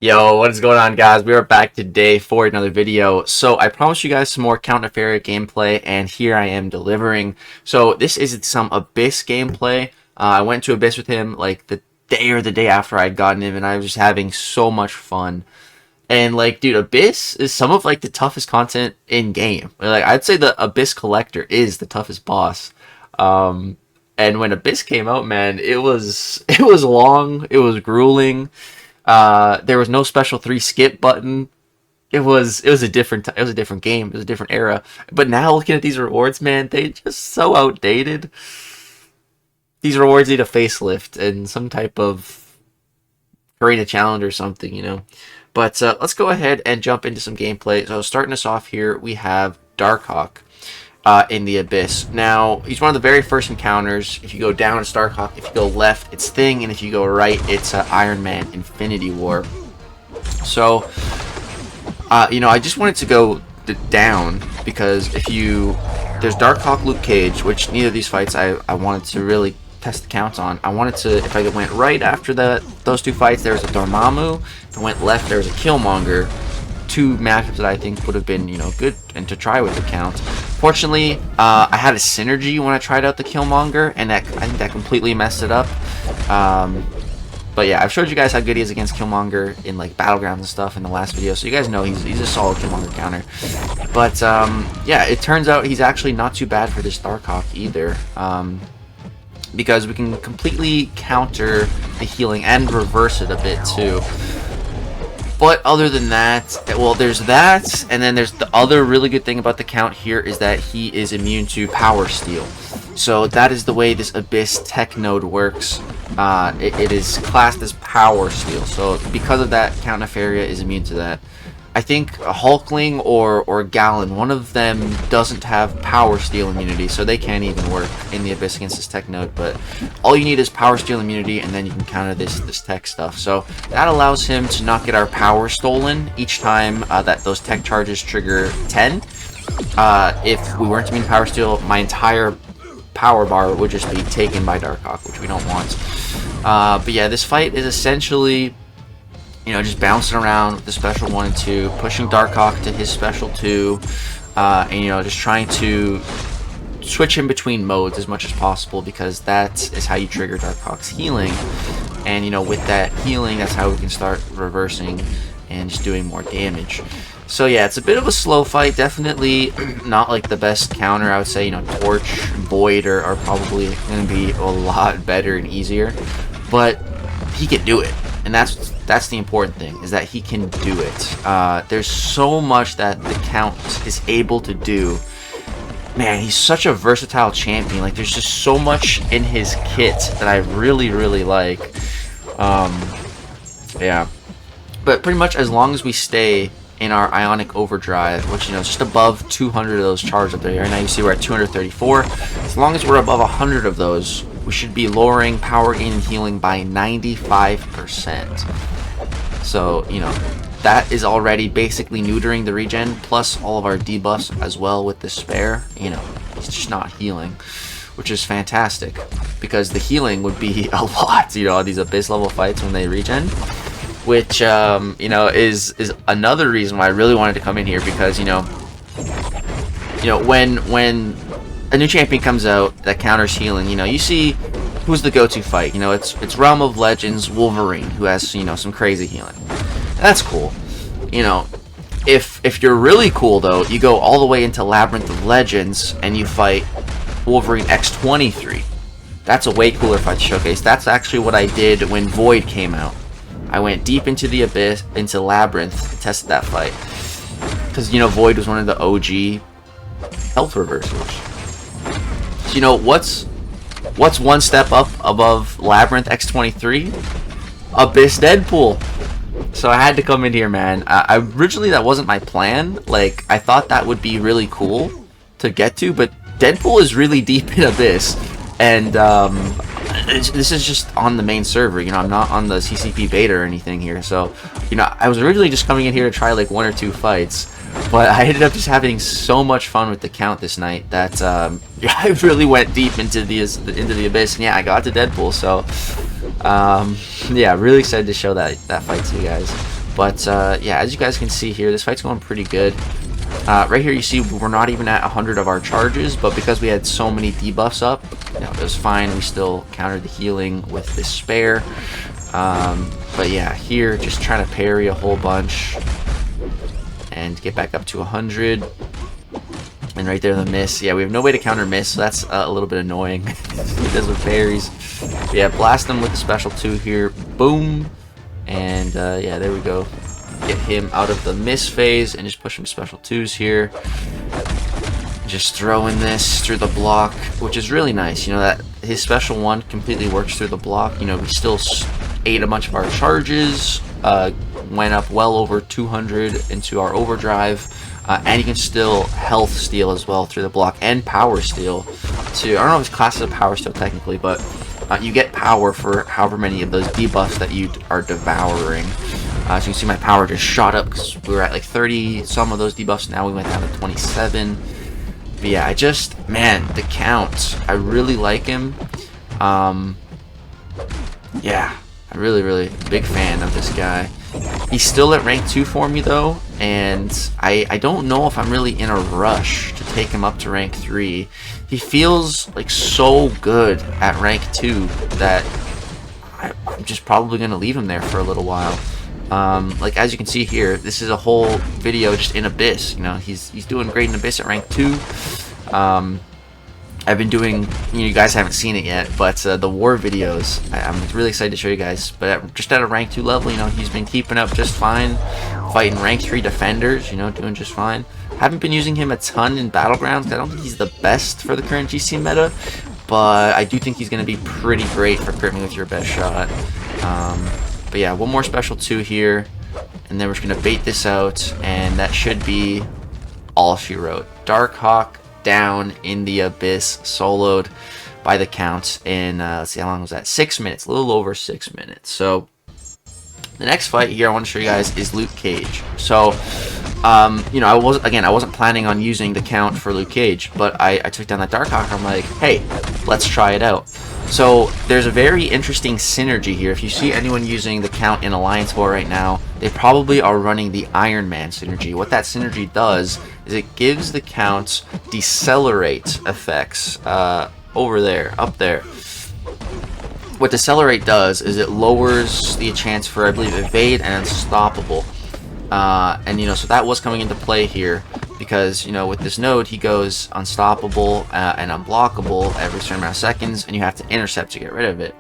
Yo, what is going on, guys? We are back today for another video. So I promised you guys some more Count Nefaria gameplay, and here I am delivering. So this is some Abyss gameplay. I went to Abyss with him like the day or the day after I'd gotten him, and I was just having so much fun. And like, dude, Abyss is some of like the toughest content in game. Like, I'd say the Abyss Collector is the toughest boss. And when Abyss came out, man, it was long, it was grueling. There was no special 3 skip button. It was a different game. It was a different era. But now looking at these rewards, man, they just so outdated. These rewards need a facelift and some type of arena challenge or something, you know. But let's go ahead and jump into some gameplay. So starting us off here, we have Darkhawk in the Abyss. Now, he's one of the very first encounters. If you go down, it's Darkhawk. If you go left, it's Thing. And if you go right, it's Iron Man Infinity War. So, you know, I just wanted to go down because there's Darkhawk, Luke Cage, which neither of these fights I wanted to really test the counts on. I wanted to, if I went right after those 2 fights, there was a Dormammu. If I went left, there was a Killmonger. 2 matchups that I think would have been, you know, good and to try with the count. Fortunately, I had a synergy when I tried out the Killmonger, and I think that completely messed it up. But yeah, I've showed you guys how good he is against Killmonger in like battlegrounds and stuff in the last video, so you guys know he's a solid Killmonger counter. But yeah, it turns out he's actually not too bad for this Darkhawk either, because we can completely counter the healing and reverse it a bit too. But other than that, well, there's that, and then there's the other really good thing about the count here is that he is immune to Power Steal. So that is the way this Abyss tech node works. It is classed as Power Steal. So because of that, Count Nefaria is immune to that. I think a Hulkling or Gallon, one of them doesn't have Power Steal immunity, so they can't even work in the Abyss against this tech node. But all you need is Power Steal immunity, and then you can counter this tech stuff. So that allows him to not get our power stolen each time that those tech charges trigger 10. If we weren't immune to Power Steal, my entire power bar would just be taken by Darkhawk, which we don't want. But yeah, this fight is essentially, you know, just bouncing around with the special 1 and 2, pushing Darkhawk to his special 2, and, you know, just trying to switch in between modes as much as possible, because that is how you trigger Darkhawk's healing. And, you know, with that healing, that's how we can start reversing and just doing more damage. So yeah, it's a bit of a slow fight, definitely not like the best counter. I would say, you know, Torch, Void are probably going to be a lot better and easier, but he can do it. And that's the important thing, is that he can do it. There's so much that the count is able to do. Man, he's such a versatile champion. Like, there's just so much in his kit that I really like. Yeah. But pretty much as long as we stay in our Ionic Overdrive, which, you know, just above 200 of those charges up there. Right now you see we're at 234. As long as we're above 100 of those, we should be lowering power gain and healing by 95%. So, you know, that is already basically neutering the regen, plus all of our debuffs as well with the spare. You know, it's just not healing, which is fantastic, because the healing would be a lot, you know, on these Abyss level fights when they regen. Which, you know, is another reason why I really wanted to come in here, because, you know, when a new champion comes out that counters healing, you know, you see who's the go-to fight. You know, it's Realm of Legends Wolverine, who has, you know, some crazy healing. That's cool. You know, if you're really cool, though, you go all the way into Labyrinth of Legends and you fight Wolverine X-23. That's a way cooler fight to showcase. That's actually what I did when Void came out. I went deep into the Abyss, into Labyrinth, tested that fight. Because, you know, Void was one of the OG health reversers. So, you know, what's one step up above Labyrinth X-23? Abyss Deadpool. So I had to come in here, man. Originally, that wasn't my plan. Like, I thought that would be really cool to get to, but Deadpool is really deep in Abyss. And, this is just on the main server, you know, I'm not on the CCP beta or anything here, so, you know, I was originally just coming in here to try like 1 or 2 fights, but I ended up just having so much fun with the count this night that, yeah, I really went deep into the Abyss, and yeah, I got to Deadpool, so, yeah, really excited to show that fight to you guys. But yeah, as you guys can see here, this fight's going pretty good. Right here you see we're not even at 100 of our charges, but because we had so many debuffs up, you know, it was fine. We still countered the healing with this spare. But yeah, here just trying to parry a whole bunch and get back up to 100. And right there the miss. Yeah, we have no way to counter miss, so that's a little bit annoying. It does with parries. But yeah, blast them with the special 2 here. Boom. And yeah, there we go. Get him out of the miss phase and just push him special 2s here. Just throwing this through the block, which is really nice. You know, that his special 1 completely works through the block. You know, we still ate a bunch of our charges, went up well over 200 into our overdrive, and you can still health steal as well through the block, and power steal too. I don't know if it's classed as a power steal technically, but you get power for however many of those debuffs that you are devouring. So you can see my power just shot up because we were at like 30 some of those debuffs. Now we went down to 27. But yeah, man, the Count, I really like him. Yeah, I'm really big fan of this guy. He's still at rank 2 for me though, and I don't know if I'm really in a rush to take him up to rank 3. He feels like so good at rank 2 that I'm just probably going to leave him there for a little while. Like as you can see here, this is a whole video just in Abyss. You know, he's doing great in Abyss at rank 2. I've been doing, you guys haven't seen it yet, but the war videos, I'm really excited to show you guys. But just at a rank 2 level, you know, he's been keeping up just fine, fighting rank 3 defenders, you know, doing just fine. Haven't been using him a ton in Battlegrounds. I don't think he's the best for the current GC meta, but I do think he's going to be pretty great for crit me with your best shot. But yeah, one more special 2 here, and then we're just going to bait this out, and that should be all she wrote. Darkhawk down in the Abyss, soloed by the Count in, let's see, how long was that? 6 minutes, a little over 6 minutes. So the next fight here I want to show you guys is Luke Cage. So you know, I wasn't planning on using the Count for Luke Cage, but I took down that Darkhawk. I'm like, hey, let's try it out. So there's a very interesting synergy here. If you see anyone using the Count in Alliance War right now, they probably are running the Iron Man synergy. What that synergy does is it gives the Count decelerate effects over there, up there. What decelerate does is it lowers the chance for, I believe, evade and unstoppable. And you know, so that was coming into play here because, you know, with this node he goes unstoppable and unblockable every certain amount of seconds, and you have to intercept to get rid of it.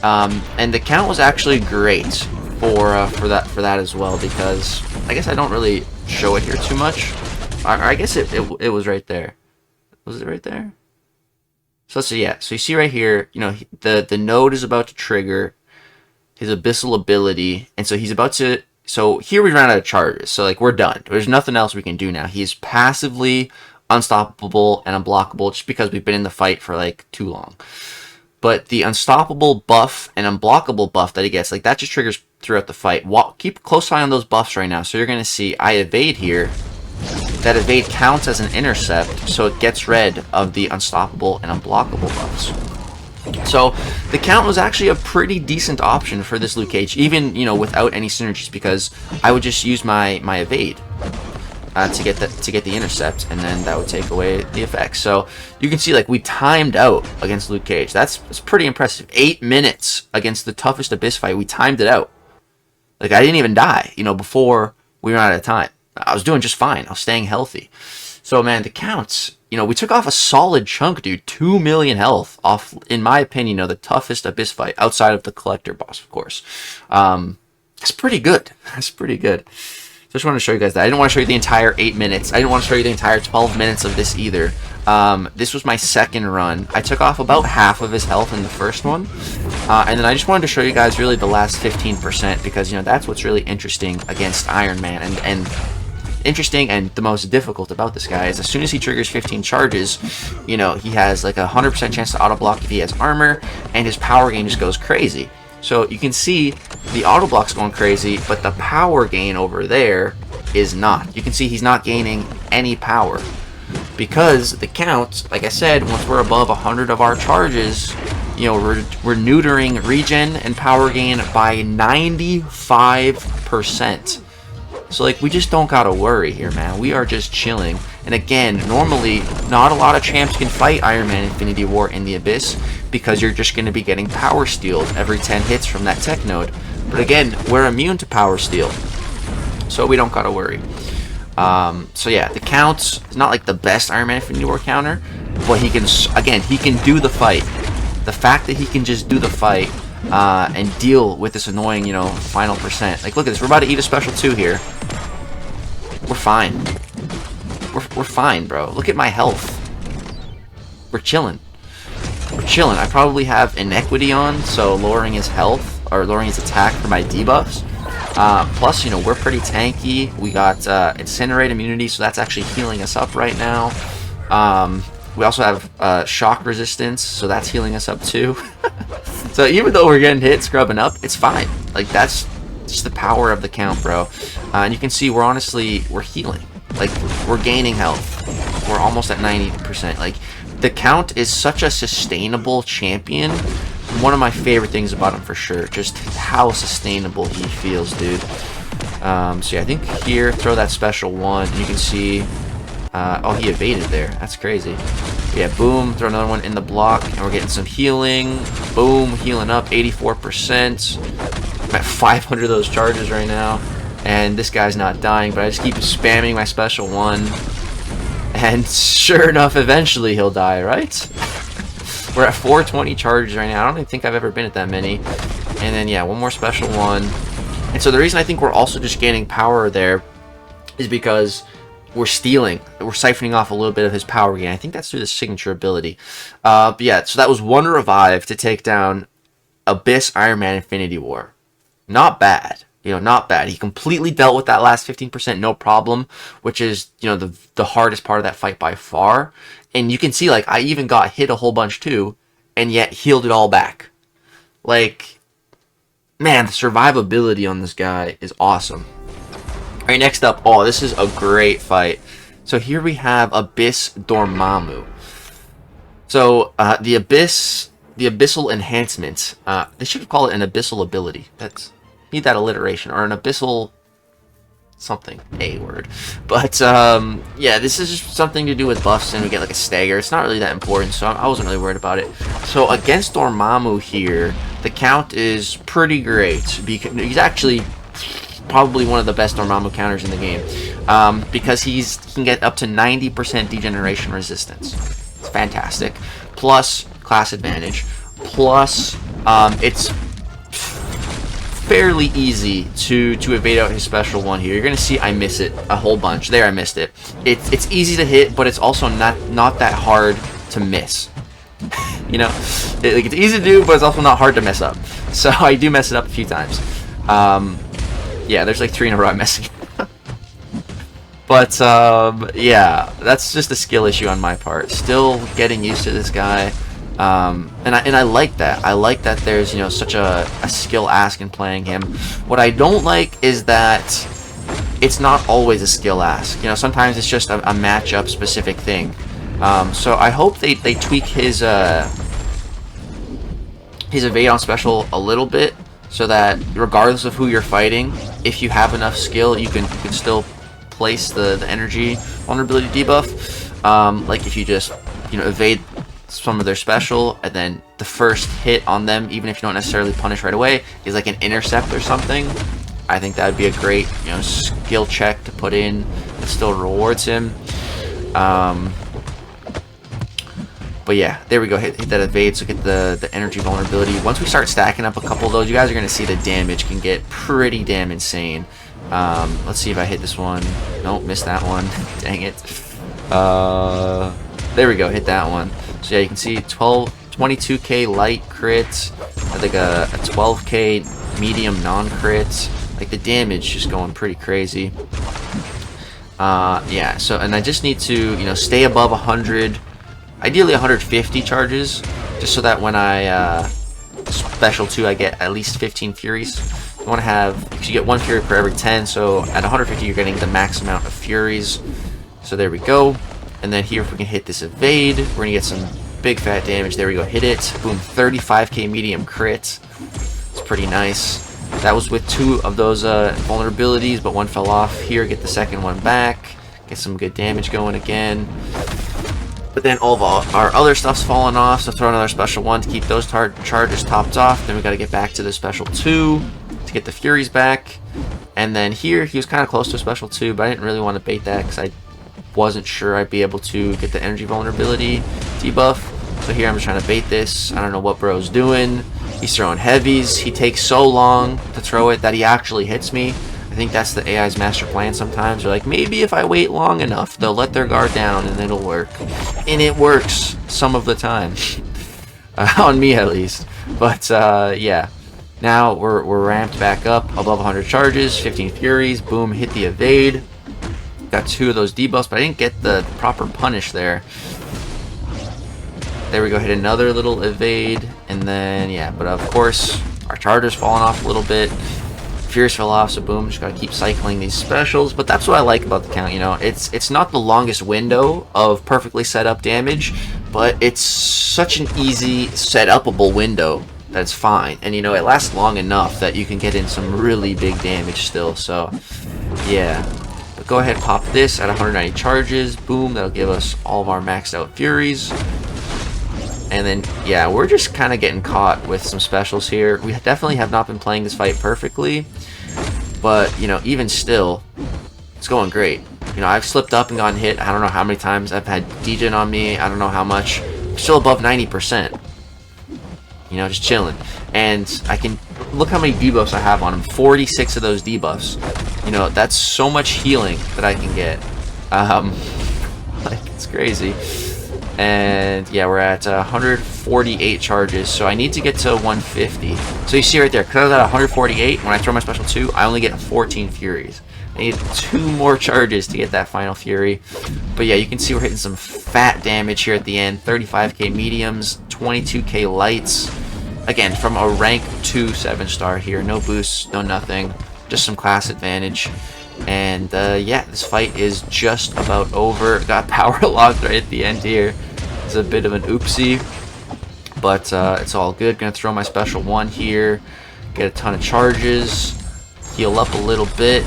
And the Count was actually great for that as well, because I guess I don't really show it here too much. I guess it was right there. Was it right there? So let's see. Yeah. So you see right here, you know, the node is about to trigger his abyssal ability, and so he's about to. So here we ran out of charges, so like we're done. There's nothing else we can do now. He's passively unstoppable and unblockable just because we've been in the fight for like too long. But the unstoppable buff and unblockable buff that he gets, like that just triggers throughout the fight. Keep a close eye on those buffs right now. So you're going to see I evade here. That evade counts as an intercept, so it gets rid of the unstoppable and unblockable buffs. So the Count was actually a pretty decent option for this Luke Cage, even, you know, without any synergies, because I would just use my evade to get the intercept, and then that would take away the effects. So you can see, like, we timed out against Luke Cage. That's pretty impressive. 8 minutes against the toughest Abyss fight. We timed it out. Like, I didn't even die, you know, before we ran out of time. I was doing just fine. I was staying healthy. So, man, the Counts, you know, we took off a solid chunk, dude. 2 million health off, in my opinion, you know, the toughest Abyss fight, outside of the Collector boss, of course. That's pretty good. That's pretty good. So I just wanted to show you guys that. I didn't want to show you the entire 8 minutes. I didn't want to show you the entire 12 minutes of this either. This was my second run. I took off about half of his health in the first one. And then I just wanted to show you guys really the last 15%, because, you know, that's what's really interesting against Iron Man. And interesting and the most difficult about this guy is as soon as he triggers 15 charges, you know, he has like a 100% chance to auto block if he has armor, and his power gain just goes crazy. So you can see the auto block's going crazy, but the power gain over there is not. You can see he's not gaining any power because the Count, like I said, once we're above 100 of our charges, you know, we're neutering regen and power gain by 95%. So, like, we just don't gotta worry here, man. We are just chilling. And again, normally, not a lot of champs can fight Iron Man Infinity War in the Abyss because you're just gonna be getting power stealed every 10 hits from that tech node. But again, we're immune to power steal, so we don't gotta worry. So yeah, the Count is not like the best Iron Man Infinity War counter, but he can, again, he can do the fight. The fact that he can just do the fight and deal with this annoying, you know, final percent. Like, look at this. We're about to eat a special 2 here. We're fine. We're fine, bro. Look at my health. We're chilling. We're chilling. I probably have Inequity on, so lowering his health, or lowering his attack for my debuffs. Plus, you know, we're pretty tanky. We got Incinerate immunity, so that's actually healing us up right now. We also have shock resistance, so that's healing us up too. So even though we're getting hit, scrubbing up, it's fine. Like, that's just the power of the Count, bro. And you can see we're healing. Like, we're gaining health. We're almost at 90%. Like, the Count is such a sustainable champion. One of my favorite things about him for sure. Just how sustainable he feels, dude. So yeah, I think here, throw that special 1. And you can see... oh, he evaded there. That's crazy. Yeah, boom. Throw another one in the block. And we're getting some healing. Boom. Healing up 84%. I'm at 500 of those charges right now. And this guy's not dying, but I just keep spamming my special 1. And sure enough, eventually he'll die, right? We're at 420 charges right now. I don't even think I've ever been at that many. And then, yeah, one more special 1. And so the reason I think we're also just gaining power there is because we're stealing. We're siphoning off a little bit of his power gain. I think that's through the signature ability. But yeah, so that was 1 revive to take down Abyss Iron Man Infinity War. Not bad. You know, not bad. He completely dealt with that last 15%, no problem, which is, you know, the hardest part of that fight by far. And you can see, like, I even got hit a whole bunch too, and yet healed it all back. Like, man, the survivability on this guy is awesome. Alright, next up, oh, this is a great fight. So here we have Abyss Dormammu. So, the Abyssal Enhancement, they should call it an Abyssal Ability. Need that alliteration, or an Abyssal something, a word. But yeah, this is just something to do with buffs, and we get like a stagger. It's not really that important, so I wasn't really worried about it. So against Dormammu here, the Count is pretty great, because he's actually probably one of the best Dormammu counters in the game, because he can get up to 90% degeneration resistance. It's fantastic. Plus class advantage. Plus it's fairly easy to evade out his special 1 here. You're gonna see I miss it a whole bunch. There, I missed it. It's easy to hit, but it's also not that hard to miss. You know, like, it's easy to do, but it's also not hard to mess up. So I do mess it up a few times. Yeah, there's like 3 in a row I'm messing. But yeah, that's just a skill issue on my part. Still getting used to this guy. And I like that. I like that there's, you know, such a skill ask in playing him. What I don't like is that it's not always a skill ask. You know, sometimes it's just a matchup specific thing. So I hope they tweak his evade on special a little bit, so that regardless of who you're fighting, if you have enough skill, you can still place the energy vulnerability debuff. Like if you just, you know, evade some of their special, and then the first hit on them, even if you don't necessarily punish right away, is like an intercept or something. I think that would be a great, you know, skill check to put in that still rewards him. But yeah, there we go. Hit that evade, so get the energy vulnerability. Once we start stacking up a couple of those, you guys are going to see the damage can get pretty damn insane. Let's see if I hit this one. Nope, missed that one. Dang it. There we go, hit that one. So yeah, you can see 22k light crit, like a 12k medium non-crit. Like, the damage just going pretty crazy. Yeah, so, and I just need to, you know, stay above 100, ideally 150 charges, just so that when I special 2, I get at least 15 furies. You want to have, because you get 1 fury per every 10, so at 150 you're getting the max amount of furies. So there we go. And then here, if we can hit this evade, we're gonna get some big fat damage. There we go. Hit it. Boom. 35k medium crit. It's pretty nice. That was with 2 of those vulnerabilities, but 1 fell off. Here, get the second one back. Get some good damage going again. But then all of our other stuff's fallen off, so throw another special 1 to keep those charges topped off. Then we got to get back to the special 2 to get the Furies back. And then here, he was kind of close to a special 2, but I didn't really want to bait that because I wasn't sure I'd be able to get the energy vulnerability debuff. So here I'm just trying to bait this. I don't know what bro's doing. He's throwing heavies. He takes so long to throw it that he actually hits me. I think that's the AI's master plan sometimes. They're like, maybe if I wait long enough, they'll let their guard down and it'll work. And it works some of the time. On me at least. But yeah. Now we're ramped back up above 100 charges, 15 Furies. Boom, hit the evade. Got 2 of those debuffs, but I didn't get the proper punish there. There we go, hit another little evade, and then, yeah, but of course, our charger's falling off a little bit. Fierce fell off, so boom, just gotta keep cycling these specials. But that's what I like about the count, you know. It's not the longest window of perfectly set up damage, but it's such an easy set-upable window that's fine. And, you know, it lasts long enough that you can get in some really big damage still, so, yeah. But go ahead, pop this at 190 charges. Boom, that'll give us all of our maxed out Furies. And then, yeah, we're just kind of getting caught with some specials here. We definitely have not been playing this fight perfectly. But, you know, even still, it's going great. You know, I've slipped up and gotten hit. I don't know how many times I've had Regen on me. I don't know how much. I'm still above 90%. You know, just chilling. And I can look how many debuffs I have on him. 46 of those debuffs. You know, that's so much healing that I can get. Like, it's crazy. And yeah, we're at 148 charges, so I need to get to 150. So you see right there, because I was at 148, when I throw my special 2, I only get 14 Furies. I need 2 more charges to get that final Fury. But yeah, you can see we're hitting some fat damage here at the end. 35k mediums, 22k lights. Again, from a rank 2 7-star here. No boosts, no nothing. Just some class advantage. And yeah, this fight is just about over. Got power locked right at the end here. It's a bit of an oopsie, but it's all good. Gonna throw my special 1 here, get a ton of charges, heal up a little bit,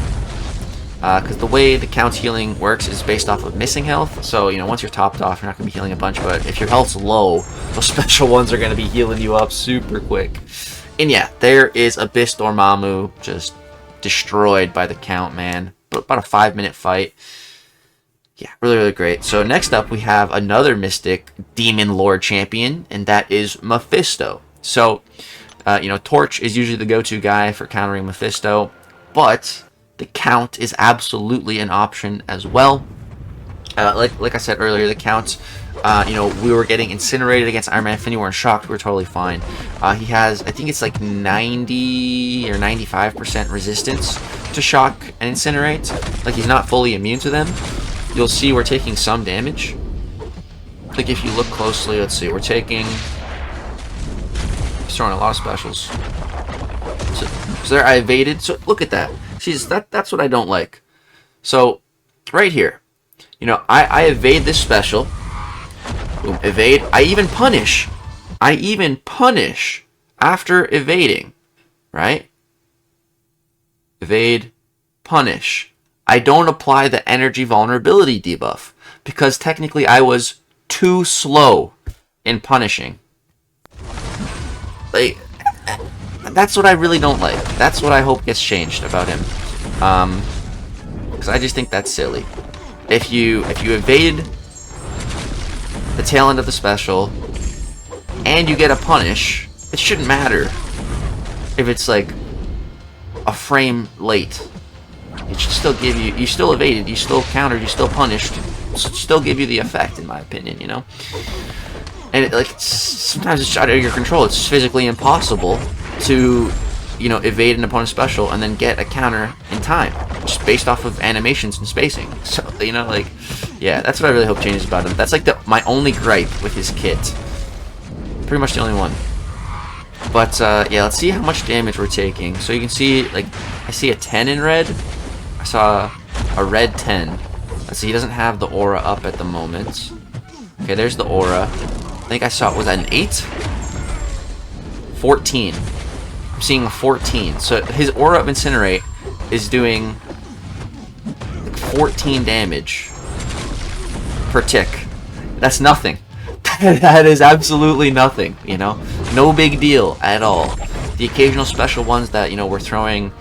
because the way the count healing works is based off of missing health. So, you know, once you're topped off, you're not gonna be healing a bunch, but if your health's low, those special ones are gonna be healing you up super quick. And yeah, there is Abyss Dormammu just destroyed by the count, man. But about a 5-minute fight. Yeah, really, really great. So next up, we have another Mystic Demon Lord champion, and that is Mafesto. So, you know, Torch is usually the go-to guy for countering Mafesto, but the count is absolutely an option as well. Like I said earlier, the count, you know, we were getting incinerated against Iron Man. If we weren't shocked, we were totally fine. He has, I think it's like 90 or 95% resistance to shock and incinerate. Like, he's not fully immune to them. You'll see we're taking some damage. Like, if you look closely, let's see, we're taking... He's throwing a lot of specials. So there, I evaded. So look at that. That's what I don't like. So, right here. You know, I evade this special. Boom, evade. I even punish after evading. Right? Evade, punish. I don't apply the energy vulnerability debuff because technically I was too slow in punishing. Like, that's what I really don't like. That's what I hope gets changed about him. Because I just think that's silly. If you evade the tail end of the special and you get a punish, it shouldn't matter if it's like a frame late. It should still give you, you still evaded, you still countered, you still punished. It should still give you the effect, in my opinion, you know? And like, sometimes it's out of your control. It's physically impossible to, you know, evade an opponent's special and then get a counter in time, just based off of animations and spacing. So, you know, like, yeah, that's what I really hope changes about him. That's like my only gripe with his kit. Pretty much the only one. But, yeah, let's see how much damage we're taking. So you can see, like, I see a 10 in red. I saw a red 10. Let's see, he doesn't have the aura up at the moment. Okay, there's the aura. I think I saw, was that an 8? 14. I'm seeing a 14. So his aura of Incinerate is doing like 14 damage per tick. That's nothing. That is absolutely nothing, you know? No big deal at all. The occasional special ones that, you know, we're throwing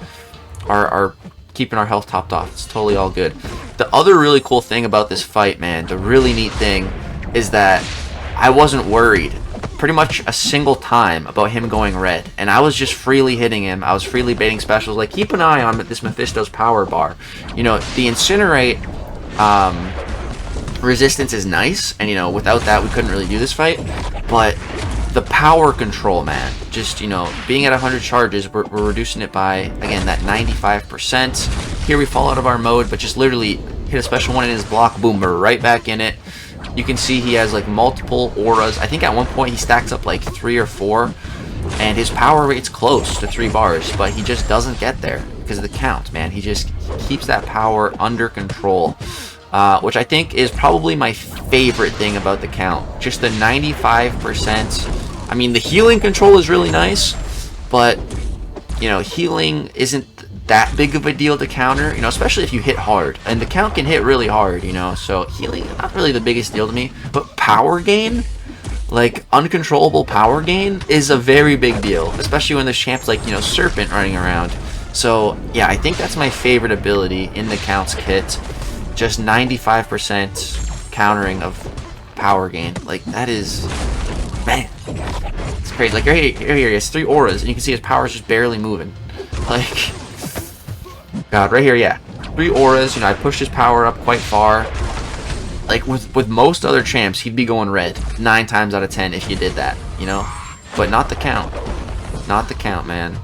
are keeping our health topped off. It's totally all good. The other really cool thing about this fight, man, the really neat thing, is that I wasn't worried pretty much a single time about him going red. And I was just freely hitting him. I was freely baiting specials. Like, keep an eye on this Mafesto's power bar. You know, the Incinerate resistance is nice, and you know, without that we couldn't really do this fight. But the power control, man, just, you know, being at 100 charges, we're reducing it by, again, that 95%. Here we fall out of our mode, but just literally hit a special one in his block, boom, we're right back in it. You can see he has like multiple auras. I think at one point he stacks up like 3 or 4, and his power rate's close to 3 bars, but he just doesn't get there because of the count, man. He just keeps that power under control. Which I think is probably my favorite thing about the count. Just the 95%. I mean, the healing control is really nice, but, you know, healing isn't that big of a deal to counter, you know, especially if you hit hard. And the count can hit really hard, you know, so healing, not really the biggest deal to me. But power gain, like uncontrollable power gain, is a very big deal, especially when there's champs like, you know, Serpent running around. So, yeah, I think that's my favorite ability in the count's kit. Just 95% countering of power gain. Like, that is, man, it's crazy. Like, right here he has 3 auras, and you can see his power is just barely moving. Like, God, right here, yeah, 3 auras. You know, I pushed his power up quite far. Like, with most other champs, he'd be going red 9 times out of 10 if you did that, you know? But not the count. Not the count, man.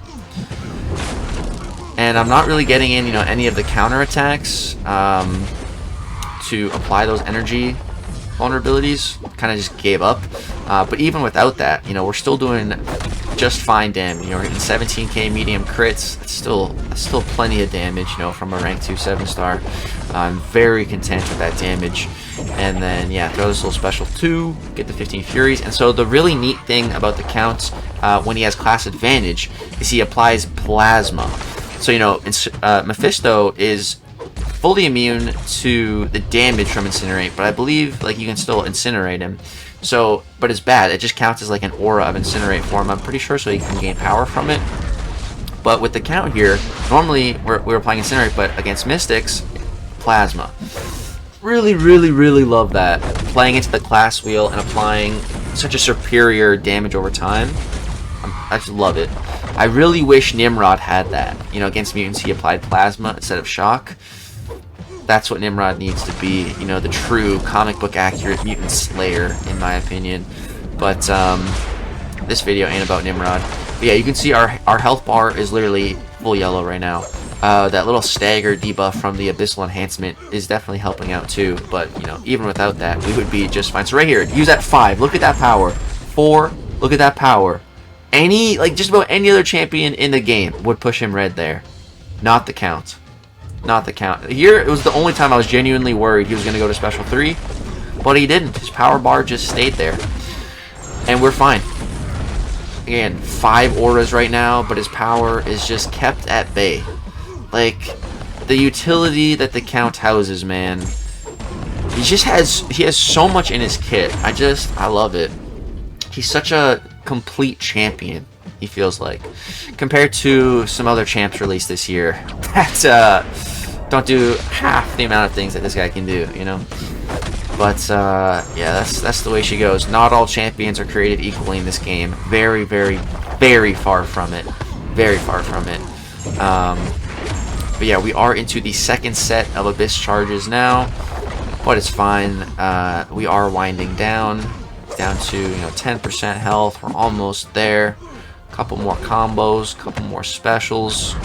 And I'm not really getting in, you know, any of the counter attacks to apply those energy vulnerabilities. Kind of just gave up. But even without that, you know, we're still doing just fine damage. You know, we're hitting 17k medium crits. That's still plenty of damage, you know, from a rank 2 7-star. I'm very content with that damage. And then, yeah, throw this little special 2, get the 15 Furies. And so the really neat thing about the Count, when he has class advantage, is he applies Plasma. So, you know, Mafesto is fully immune to the damage from Incinerate, but I believe, like, you can still Incinerate him. So, but it's bad. It just counts as, like, an aura of Incinerate for him, I'm pretty sure, so he can gain power from it. But with the Count here, normally we're applying Incinerate, but against Mystics, Plasma. Really, really, really love that. Playing into the class wheel and applying such a superior damage over time. I just love it. I really wish Nimrod had that. You know, against mutants he applied Plasma instead of Shock. That's what Nimrod needs to be. You know, the true comic book accurate mutant slayer, in my opinion. But this video ain't about Nimrod. But yeah, you can see our health bar is literally full yellow right now. That little stagger debuff from the Abyssal Enhancement is definitely helping out too. But, you know, even without that, we would be just fine. So right here, use that 5. Look at that power. 4. Look at that power. Like, just about any other champion in the game would push him red there. Not the Count. Not the Count. Here, it was the only time I was genuinely worried he was going to go to Special 3. But he didn't. His power bar just stayed there. And we're fine. Again, 5 auras right now, but his power is just kept at bay. Like, the utility that the Count houses, man. He has so much in his kit. I love it. He's such a complete champion, he feels like, compared to some other champs released this year that don't do half the amount of things that this guy can do, you know. But yeah, that's the way she goes. Not all champions are created equally in this game. Very, very, very far from it. Very far from it. But yeah, we are into the second set of Abyss charges now, but it's fine. We are winding down to, you know, 10% health. We're almost there. A couple more combos, a couple more specials,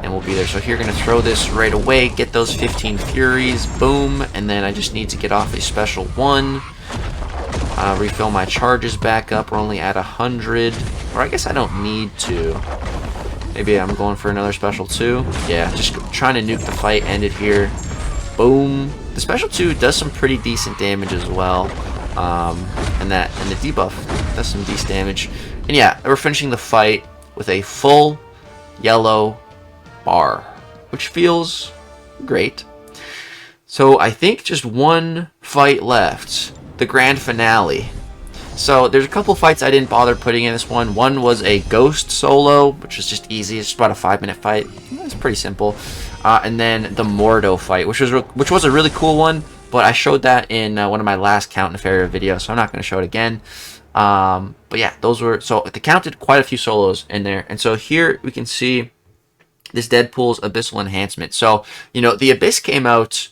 and we'll be there. So here, gonna throw this right away, get those 15 Furies, boom, and then I just need to get off a special 1. Refill my charges back up. We're only at 100, or I guess I don't need to. Maybe I'm going for another special 2. Yeah, just trying to nuke the fight, end it here. Boom. The special 2 does some pretty decent damage as well. and the debuff does some decent damage. And yeah, we're finishing the fight with a full yellow bar, which feels great. So I think just one fight left, the grand finale. So there's a couple fights I didn't bother putting in this one. One was a ghost solo, which was just easy. It's just about a 5-minute fight. It's pretty simple. And then the Mordo fight, which was a really cool one. But I showed that in one of my last Count Nefaria videos, so I'm not going to show it again. But yeah, those were, so they counted quite a few solos in there. And so here we can see this Deadpool's Abyssal Enhancement. So, you know, the Abyss came out,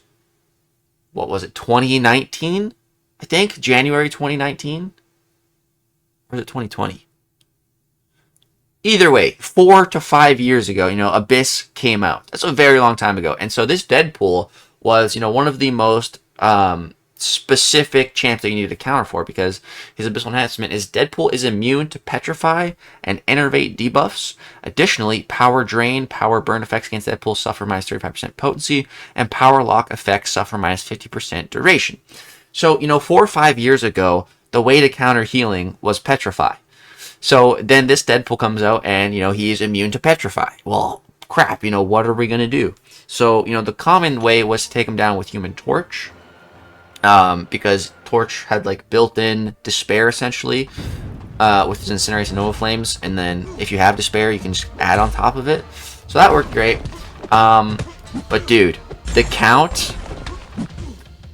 what was it, 2019? I think, January 2019? Or is it 2020? Either way, 4 to 5 years ago, you know, Abyss came out. That's a very long time ago. And so this Deadpool was, you know, one of the most specific champs that you need to counter for, because his Abyssal Enhancement is Deadpool is immune to Petrify and Enervate debuffs. Additionally, Power Drain, Power Burn effects against Deadpool suffer minus 35% potency, and Power Lock effects suffer minus 50% duration. So, you know, 4 or 5 years ago, the way to counter healing was Petrify. So then this Deadpool comes out and, you know, he is immune to Petrify. Well, crap, you know, what are we going to do? So, you know, the common way was to take him down with Human Torch. Because Torch had, like, built-in Despair, essentially, with his Incinerators and Nova Flames. And then if you have Despair, you can just add on top of it. So that worked great. But, dude, the Count,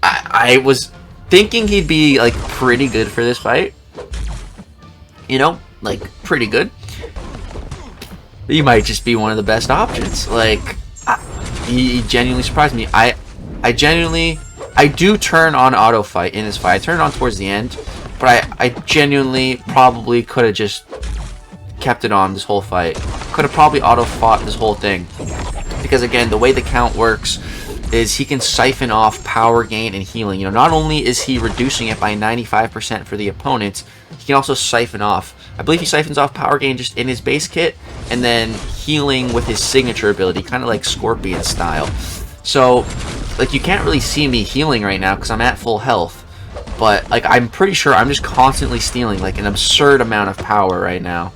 I was thinking he'd be, like, pretty good for this fight. You know, like, pretty good. He might just be one of the best options. Like, he genuinely surprised me. I do turn on auto fight in this fight. I turn it on towards the end, but I genuinely probably could have just kept it on this whole fight. Could have probably auto fought this whole thing. Because again, the way the Count works is he can siphon off power gain and healing. You know, not only is he reducing it by 95% for the opponent, he can also siphon off. I believe he siphons off power gain just in his base kit, and then healing with his signature ability, kind of like Scorpion style. So, like, you can't really see me healing right now because I'm at full health. But, like, I'm pretty sure I'm just constantly stealing, like, an absurd amount of power right now.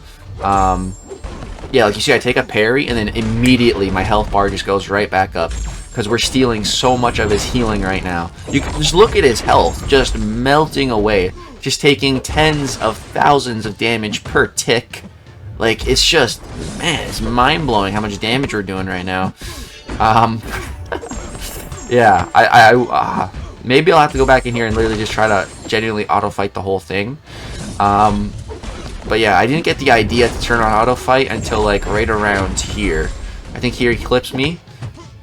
Yeah, like you see, I take a parry, and then immediately my health bar just goes right back up. Because we're stealing so much of his healing right now. You can just look at his health just melting away. Just taking tens of thousands of damage per tick. Like, it's just, man, it's mind-blowing how much damage we're doing right now. Yeah, maybe I'll have to go back in here and literally just try to genuinely auto-fight the whole thing. But yeah, I didn't get the idea to turn on auto-fight until, like, right around here. I think here he clips me.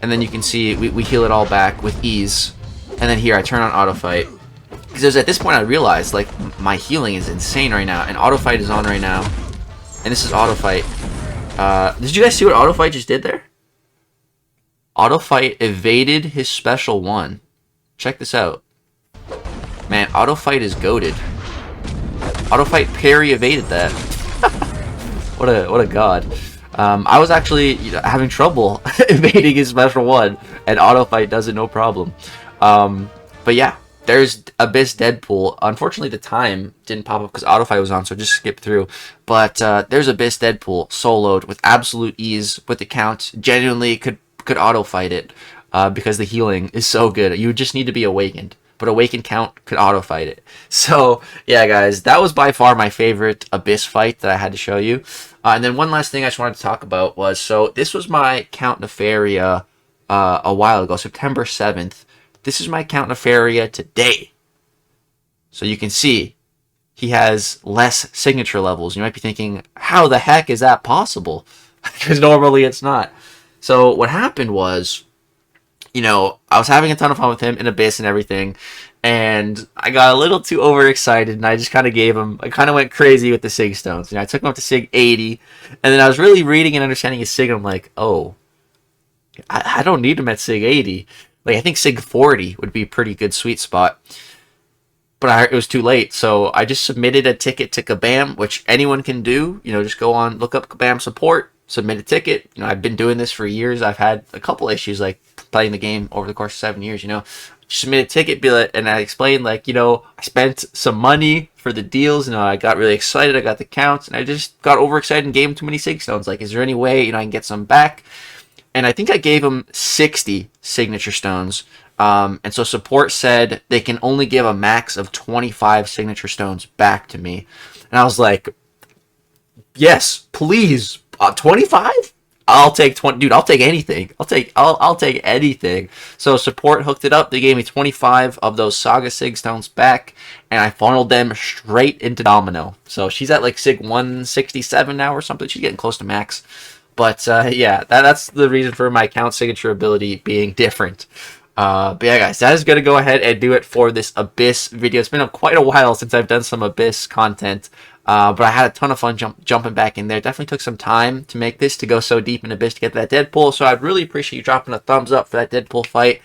And then you can see we heal it all back with ease. And then here I turn on auto-fight. Because at this point I realized, like, my healing is insane right now. And auto-fight is on right now. And this is auto-fight. Did you guys see what auto-fight just did there? Auto-fight evaded his special one. Check this out. Man, auto-fight is goated. Auto-fight parry evaded that. What a god. I was actually having trouble evading his special one, and auto-fight does it no problem. But yeah, there's Abyss Deadpool. Unfortunately, the time didn't pop up because auto-fight was on, so just skip through. But there's Abyss Deadpool soloed with absolute ease with the Count. Genuinely could auto-fight it because the healing is so good. You just need to be awakened. But Awakened Count could auto-fight it. So, yeah, guys, that was by far my favorite Abyss fight that I had to show you. And then one last thing I just wanted to talk about was, so this was my Count Nefaria a while ago, September 7th. This is my Count Nefaria today. So you can see he has less signature levels. You might be thinking, how the heck is that possible? Because normally it's not. So what happened was, you know, I was having a ton of fun with him in Abyss and everything, and I got a little too overexcited, and I just kind of I kind of went crazy with the Sig Stones. You know, I took him up to Sig 80, and then I was really reading and understanding his Sig, and I'm like, oh, I don't need him at Sig 80. Like, I think Sig 40 would be a pretty good sweet spot. But it was too late, so I just submitted a ticket to Kabam, which anyone can do. You know, just go on, look up Kabam support, submit a ticket. You know, I've been doing this for years. I've had a couple issues, like playing the game over the course of 7 years, you know. she submitted a ticket billet, and I explained, like, you know, I spent some money for the deals, you know, I got really excited, I got the counts, and I just got overexcited and gave him too many sig stones. Like, is there any way, you know, I can get some back? And I think I gave him 60 signature stones. And so support said they can only give a max of 25 signature stones back to me. And I was like, yes, please, 25? I'll take 20, dude. I'll take anything. I'll take anything. So support hooked it up. They gave me 25 of those Saga Sig stones back, and I funneled them straight into Domino. So she's at like Sig 167 now or something. She's getting close to max. But yeah, that's the reason for my account signature ability being different. But yeah, guys, that is going to go ahead and do it for this Abyss video. It's been quite a while since I've done some Abyss content. But I had a ton of fun jumping back in there. Definitely took some time to make this, to go so deep in Abyss to get that Deadpool. So I'd really appreciate you dropping a thumbs up for that Deadpool fight.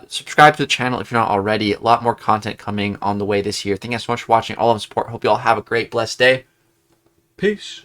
Subscribe to the channel if you're not already. A lot more content coming on the way this year. Thank you guys so much for watching. All of the support. Hope you all have a great, blessed day. Peace.